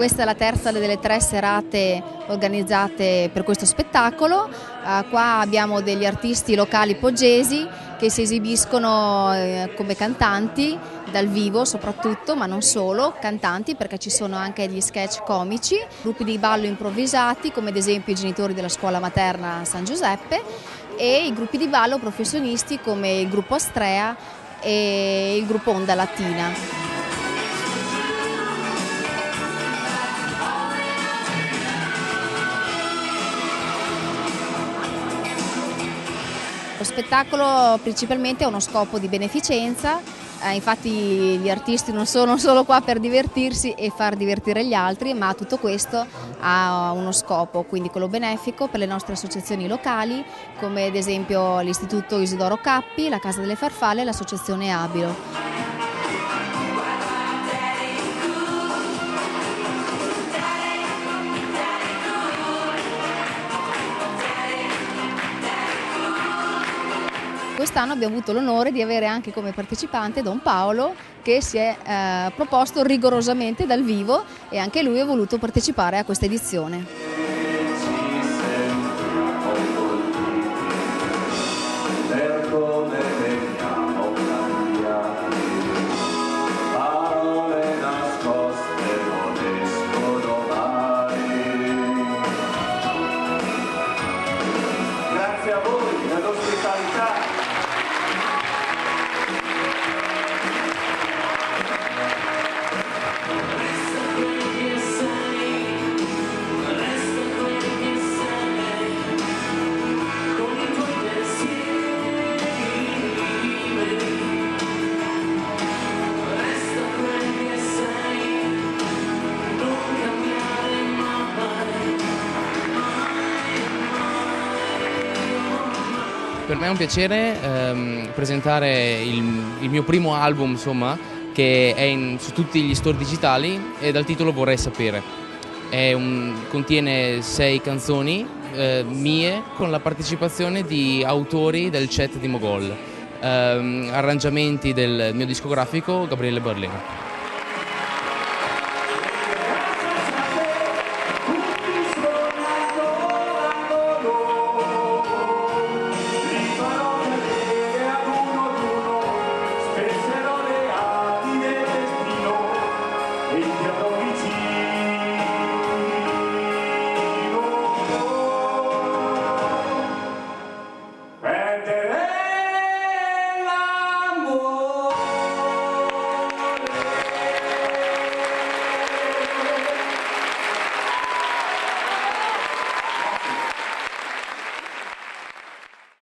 Questa è la terza delle 3 serate organizzate per questo spettacolo. Qua abbiamo degli artisti locali poggesi che si esibiscono come cantanti dal vivo soprattutto, ma non solo, cantanti perché ci sono anche gli sketch comici, gruppi di ballo improvvisati come ad esempio i genitori della scuola materna San Giuseppe e i gruppi di ballo professionisti come il gruppo Astrea e il gruppo Onda Latina. Lo spettacolo principalmente ha uno scopo di beneficenza, infatti gli artisti non sono solo qua per divertirsi e far divertire gli altri, ma tutto questo ha uno scopo, quindi quello benefico per le nostre associazioni locali, come ad esempio l'Istituto Isidoro Cappi, la Casa delle Farfalle e l'associazione Abilo. Quest'anno abbiamo avuto l'onore di avere anche come partecipante Don Paolo, che si è proposto rigorosamente dal vivo e anche lui ha voluto partecipare a questa edizione. Grazie a voi, dell'ospitalità. Per me è un piacere presentare il mio primo album, insomma, che è su tutti gli store digitali e dal titolo Vorrei sapere. Contiene 6 canzoni mie con la partecipazione di autori del chat di Mogol, arrangiamenti del mio discografico Gabriele Barlino.